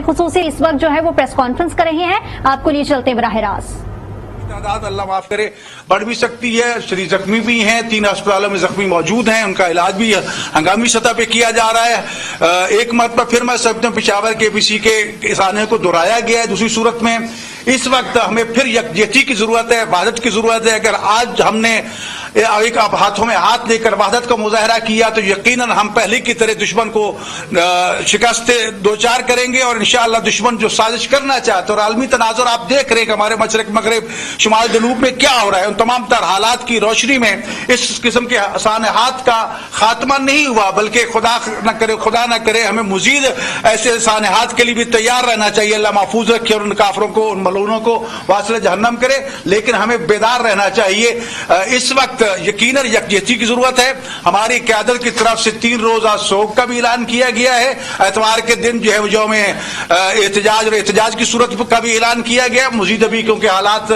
خصوصی اس وقت جو ہے وہ پریس کانفرنس کر رہے ہیں، آپ کو لیے چلتے ہیں براہ راست۔ تعداد اللہ معاف کرے بڑھ بھی سکتی ہے، شدید زخمی بھی ہیں، 3 اسپتالوں میں زخمی موجود ہیں، ان کا علاج بھی ہنگامی سطح پہ کیا جا رہا ہے۔ ایک مرتبہ پھر میں سمجھتا ہوں پشاور کے پی سی کے کسانوں کو دہرایا گیا ہے۔ دوسری صورت میں اس وقت ہمیں پھر یکجہتی کی ضرورت ہے، وحدت کی ضرورت ہے۔ اگر آج ہم نے ایک ہاتھوں میں ہاتھ لے کر وحدت کا مظاہرہ کیا تو یقیناً ہم پہلے کی طرح دشمن کو شکست دوچار کریں گے، اور انشاءاللہ دشمن جو سازش کرنا چاہتا ہے، اور عالمی تناظر آپ دیکھ رہے ہیں کہ ہمارے مشرق مغرب شمال جنوب میں کیا ہو رہا ہے، ان تمام تر حالات کی روشنی میں اس قسم کے سانحات کا خاتمہ نہیں ہوا، بلکہ خدا نہ کرے ہمیں مزید ایسے سانحات کے لیے بھی تیار رہنا چاہیے۔ اللہ محفوظ رکھے اور ان کافروں کو، ان ملعونوں کو واصل جہنم کرے، لیکن ہمیں بیدار رہنا چاہیے۔ اس وقت یقیناً یکجہتی کی ضرورت ہے۔ ہماری قیادت کی طرف سے 3 روزہ سوگ کا بھی اعلان کیا گیا ہے۔ اتوار کے دن جو ہے وہ یوم احتجاج اور احتجاج کی صورت کا بھی اعلان کیا گیا۔ مزید ابھی کیونکہ حالات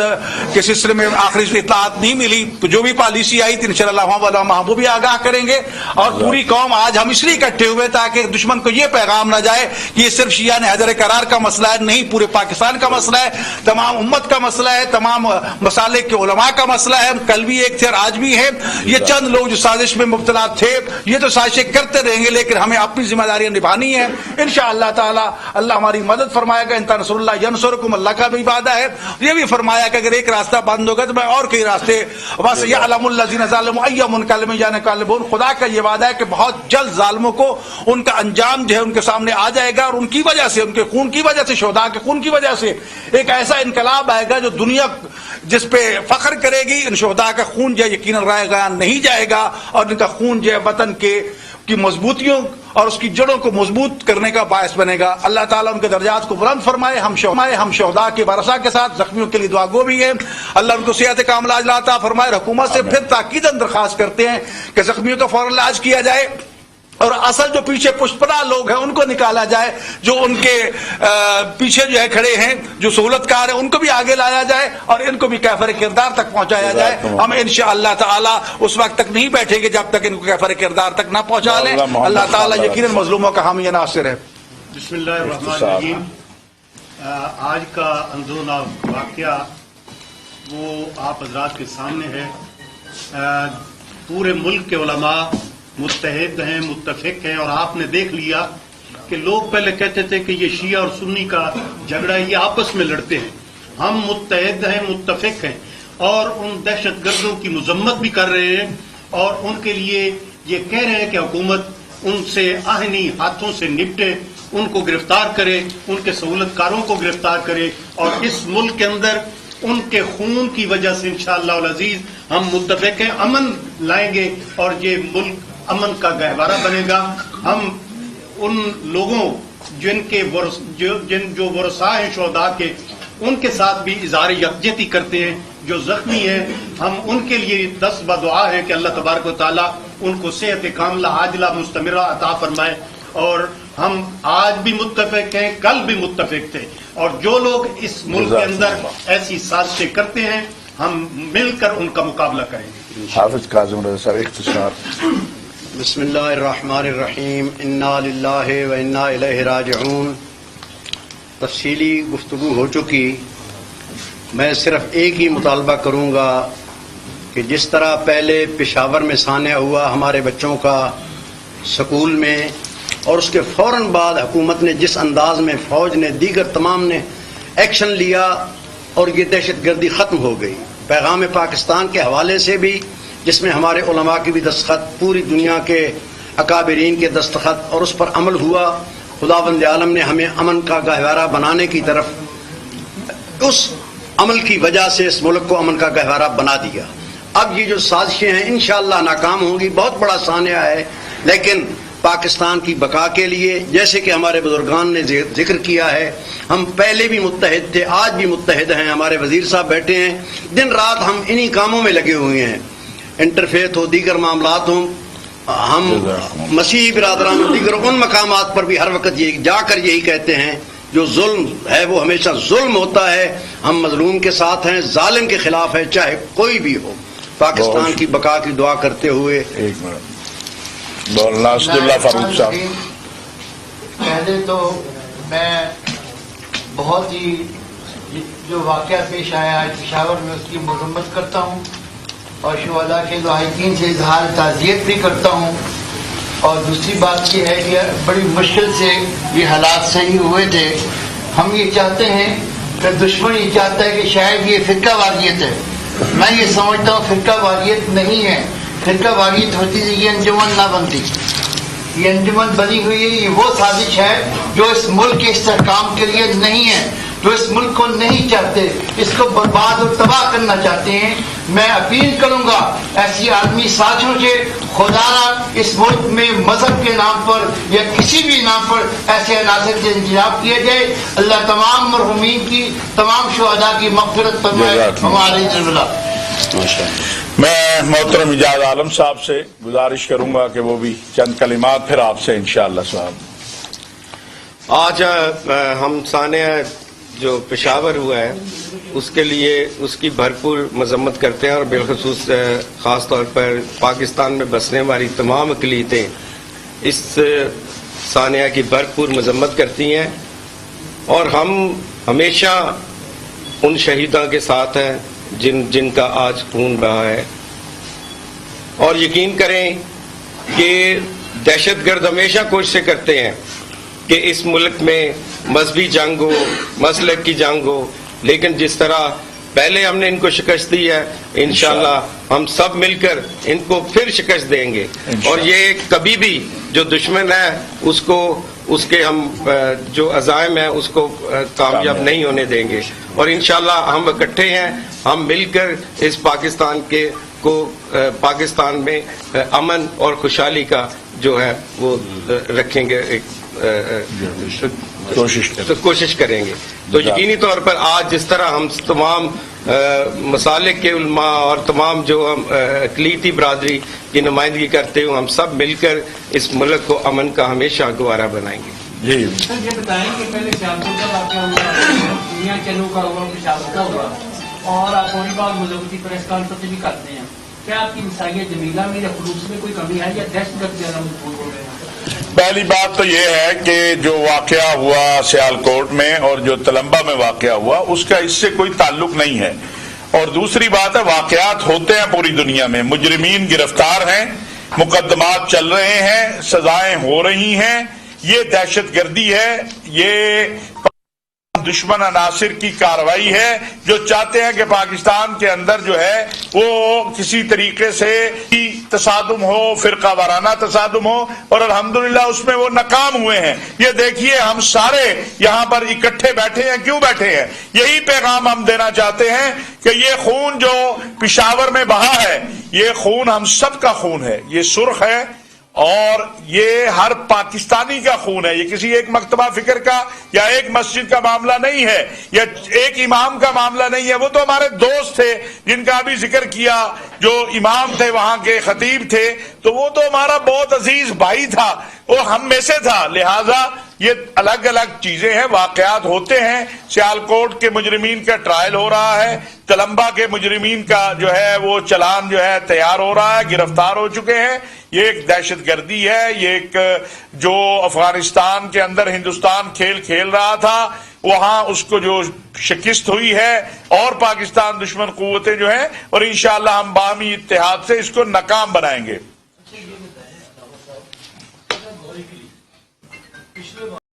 کے سلسلے میں آخری اطلاعات نہیں ملی، تو جو بھی پالیسی آئی تو انشاءاللہ ہم وہ بھی آگاہ کریں گے۔ اور پوری قوم آج ہم اس لیے اکٹھے ہوئے تاکہ دشمن کو یہ پیغام نہ جائے کہ یہ صرف شیعہ حیدر قرار کا مسئلہ ہے، نہیں، پورے پاکستان کا مسئلہ ہے، تمام امت کا مسئلہ ہے، تمام مسالک کے علماء کا مسئلہ ہے۔ کل بھی ایک تھے اور آج بھی ہے۔ یہ چند لوگ جو سازش میں مبتلا تھے یہ تو سازشیں کرتے رہیں گے، لیکن ہمیں اپنی ذمہ داریاں نبھانی ہے۔ انشاءاللہ تعالی اللہ ہماری مدد فرمائے گا۔ ان تنصر اللہ ینصرکم، اللہ کا بھی وعدہ ہے۔ یہ بھی فرمایا کہ اگر ایک راستہ بند ہوگا تو میں اور کئی راستے، بس یعلم الذین ظلموا ای منقلب ینقلبون، خدا کا یہ وعدہ ہے کہ بہت جلد ظالموں کو ان کا انجام جو ہے ان کے سامنے آ جائے گا، اور ان کی وجہ سے، ان کے خون کی وجہ سے، شہداء کے خون کی وجہ سے ایک ایسا انقلاب آئے گا جو دنیا جس پہ فخر کرے گی۔ ان شہداء کا خون جو ہے یقیناً رائے گیا نہیں جائے گا، اور ان کا خون جو ہے وطن کی مضبوطیوں اور اس کی جڑوں کو مضبوط کرنے کا باعث بنے گا۔ اللہ تعالیٰ ان کے درجات کو بلند فرمائے۔ ہم شہداء کے ورثاء کے ساتھ زخمیوں کے لیے دعا گو بھی ہیں، اللہ ان کو صحت کاملہ عطا فرمائے۔ حکومت سے پھر تاکیداً درخواست کرتے ہیں کہ زخمیوں کا فوراً علاج کیا جائے، اور اصل جو پیچھے پشپنا لوگ ہیں ان کو نکالا جائے، جو ان کے پیچھے جو ہے کھڑے ہیں، جو سہولت کار ہیں، ان کو بھی آگے لایا جائے اور ان کو بھی کیفر کردار تک پہنچایا جائے۔ ہم انشاءاللہ تعالی اس وقت تک نہیں بیٹھیں گے جب تک ان کو کیفر کردار تک نہ پہنچا لیں۔ اللہ تعالیٰ یقیناً مظلوموں کا حامی ناصر ہے۔ بسم اللہ الرحمن الرحیم۔ آج کا اندروناف واقعہ وہ آپ حضرات کے سامنے ہے۔ پورے ملک کے علماء متحد ہیں، متفق ہیں، اور آپ نے دیکھ لیا کہ لوگ پہلے کہتے تھے کہ یہ شیعہ اور سنی کا جھگڑا ہے، یہ آپس میں لڑتے ہیں۔ ہم متحد ہیں، متفق ہیں، اور ان دہشت گردوں کی مذمت بھی کر رہے ہیں، اور ان کے لیے یہ کہہ رہے ہیں کہ حکومت ان سے آہنی ہاتھوں سے نپٹے، ان کو گرفتار کرے، ان کے سہولت کاروں کو گرفتار کرے، اور اس ملک کے اندر ان کے خون کی وجہ سے انشاءاللہ العزیز ہم متفق ہیں، امن لائیں گے، اور یہ ملک امن کا گہوارہ بنے گا۔ ہم ان لوگوں جو ورثاء ہیں شہداء کے، ان کے ساتھ بھی اظہار یکجہتی کرتے ہیں۔ جو زخمی ہیں ہم ان کے لیے دست بدعا ہے کہ اللہ تبارک و تعالیٰ ان کو صحت کاملہ عاجلہ مستمرہ عطا فرمائے۔ اور ہم آج بھی متفق ہیں، کل بھی متفق تھے، اور جو لوگ اس ملک کے اندر ایسی سازشیں کرتے ہیں ہم مل کر ان کا مقابلہ کریں گے۔ حافظ کاظم رضا صاحب اختصار۔ بسم اللہ الرحمن الرحیم۔ انا للہ و انا الیہ راجعون۔ تفصیلی گفتگو ہو چکی، میں صرف ایک ہی مطالبہ کروں گا کہ جس طرح پہلے پشاور میں سانحہ ہوا ہمارے بچوں کا سکول میں، اور اس کے فوراً بعد حکومت نے جس انداز میں، فوج نے، دیگر تمام نے ایکشن لیا اور یہ دہشت گردی ختم ہو گئی۔ پیغام پاکستان کے حوالے سے بھی، جس میں ہمارے علماء کی بھی دستخط، پوری دنیا کے اکابرین کے دستخط، اور اس پر عمل ہوا۔ خداوند عالم نے ہمیں امن کا گہوارہ بنانے کی طرف، اس عمل کی وجہ سے اس ملک کو امن کا گہوارہ بنا دیا۔ اب یہ جو سازشیں ہیں انشاءاللہ ناکام ہوں گی۔ بہت بڑا سانحہ ہے، لیکن پاکستان کی بقا کے لیے، جیسے کہ ہمارے بزرگان نے ذکر کیا ہے، ہم پہلے بھی متحد تھے، آج بھی متحد ہیں۔ ہمارے وزیر صاحب بیٹھے ہیں، دن رات ہم انہی کاموں میں لگے ہوئے ہیں، انٹرفیتھ ہو، دیگر معاملات ہوں۔ ہم مسیحی برادران اور دیگر ان مقامات پر بھی ہر وقت جا کر یہی کہتے ہیں، جو ظلم ہے وہ ہمیشہ ظلم ہوتا ہے، ہم مظلوم کے ساتھ ہیں، ظالم کے خلاف ہے، چاہے کوئی بھی ہو۔ پاکستان کی بقا کی دعا کرتے ہوئے ایک منٹ مولانا اسد اللہ فاروق صاحب۔ پہلے تو میں بہت ہی جو واقعہ پیش آیا ہے پشاور میں اس کی مذمت کرتا ہوں اور شہداء کے لاحقین سے اظہار تعزیت بھی کرتا ہوں. اور دوسری بات یہ ہے کہ بڑی مشکل سے یہ حالات صحیح ہوئے تھے. ہم یہ چاہتے ہیں کہ دشمن یہ چاہتا ہے کہ شاید یہ فرقہ واریت ہے. میں یہ سمجھتا ہوں فرقہ واریت نہیں ہے. فرقہ واریت ہوتی تو یہ انجمن نہ بنتی. یہ انجمن بنی ہوئی ہے، یہ وہ سازش ہے جو اس ملک کے استحکام کے لیے نہیں ہے، جو اس ملک کو نہیں چاہتے، اس کو برباد اور تباہ کرنا چاہتے ہیں. میں اپیل کروں گا ایسی عالمی سازشوں سے خدا اس ملک میں مذہب کے نام پر یا کسی بھی نام پر ایسے عناصر سے انتخاب کیا جائے. اللہ تمام مرحومین کی، تمام شہداء کی مغفرت فرمائے. ہمارے میں محترم اجاز عالم صاحب سے گزارش کروں گا کہ وہ بھی چند کلمات پھر آپ سے انشاءاللہ صاحب. آج ہم سانحہ جو پشاور ہوا ہے اس کے لیے اس کی بھرپور مذمت کرتے ہیں، اور بالخصوص خاص طور پر پاکستان میں بسنے والی تمام اقلیتیں اس سانحہ کی بھرپور مذمت کرتی ہیں. اور ہم ہمیشہ ان شہیدوں کے ساتھ ہیں جن کا آج خون بہا ہے. اور یقین کریں کہ دہشت گرد ہمیشہ کوششیں کرتے ہیں کہ اس ملک میں مذہبی جنگ ہو، مسلک کی جنگ ہو، لیکن جس طرح پہلے ہم نے ان کو شکست دی ہے انشاءاللہ ہم سب مل کر ان کو پھر شکست دیں گے. اور یہ کبھی بھی جو دشمن ہے اس کے ہم جو عزائم ہیں اس کو کامیاب نہیں ہونے دیں گے. اور انشاءاللہ ہم اکٹھے ہیں، ہم مل کر اس پاکستان میں امن اور خوشحالی کا جو ہے وہ رکھیں گے، کوشش کریں گے. تو یقینی طور پر آج جس طرح ہم تمام مسالک کے علماء اور تمام جو ہم اقلیتی برادری کی نمائندگی کرتے ہوئے ہم سب مل کر اس ملک کو امن کا ہمیشہ گوارا بنائیں گے. جی سر یہ بتائیں کہ پہلے سیالکوٹ کا واقعہ ہوا، دنیا چلو کا ہوا، پشاور کا ہوا، اور آپ تھوڑی بات مذہبی پریس کانفرنس بھی کرتے ہیں. کیا آپ کی مسائل جمیلہ میں یا خلوص میں کوئی کمی ہے یا دہشت گرد زیادہ مضبوط ہو رہے ہیں؟ پہلی بات تو یہ ہے کہ جو واقعہ ہوا سیالکوٹ میں اور جو تلمبہ میں واقعہ ہوا اس کا اس سے کوئی تعلق نہیں ہے. اور دوسری بات ہے واقعات ہوتے ہیں پوری دنیا میں، مجرمین گرفتار ہیں، مقدمات چل رہے ہیں، سزائیں ہو رہی ہیں. یہ دہشت گردی ہے، یہ دشمن عناصر کی کارروائی ہے جو چاہتے ہیں کہ پاکستان کے اندر جو ہے وہ کسی طریقے سے تصادم ہو، فرقہ وارانہ تصادم ہو، اور الحمدللہ اس میں وہ ناکام ہوئے ہیں. یہ دیکھیے ہم سارے یہاں پر اکٹھے بیٹھے ہیں، کیوں بیٹھے ہیں؟ یہی پیغام ہم دینا چاہتے ہیں کہ یہ خون جو پشاور میں بہا ہے یہ خون ہم سب کا خون ہے، یہ سرخ ہے اور یہ ہر پاکستانی کا خون ہے. یہ کسی ایک مکتبہ فکر کا یا ایک مسجد کا معاملہ نہیں ہے، یا ایک امام کا معاملہ نہیں ہے. وہ تو ہمارے دوست تھے جن کا ابھی ذکر کیا، جو امام تھے وہاں کے خطیب تھے، تو وہ تو ہمارا بہت عزیز بھائی تھا، وہ ہم میں سے تھا. لہذا یہ الگ الگ چیزیں ہیں، واقعات ہوتے ہیں. سیالکوٹ کے مجرمین کا ٹرائل ہو رہا ہے، تلمبہ کے مجرمین کا جو ہے وہ چلان جو ہے تیار ہو رہا ہے، گرفتار ہو چکے ہیں. یہ ایک دہشت گردی ہے، یہ ایک جو افغانستان کے اندر ہندوستان کھیل رہا تھا وہاں اس کو جو شکست ہوئی ہے، اور پاکستان دشمن قوتیں جو ہیں، اور انشاءاللہ ہم باہمی اتحاد سے اس کو ناکام بنائیں گے.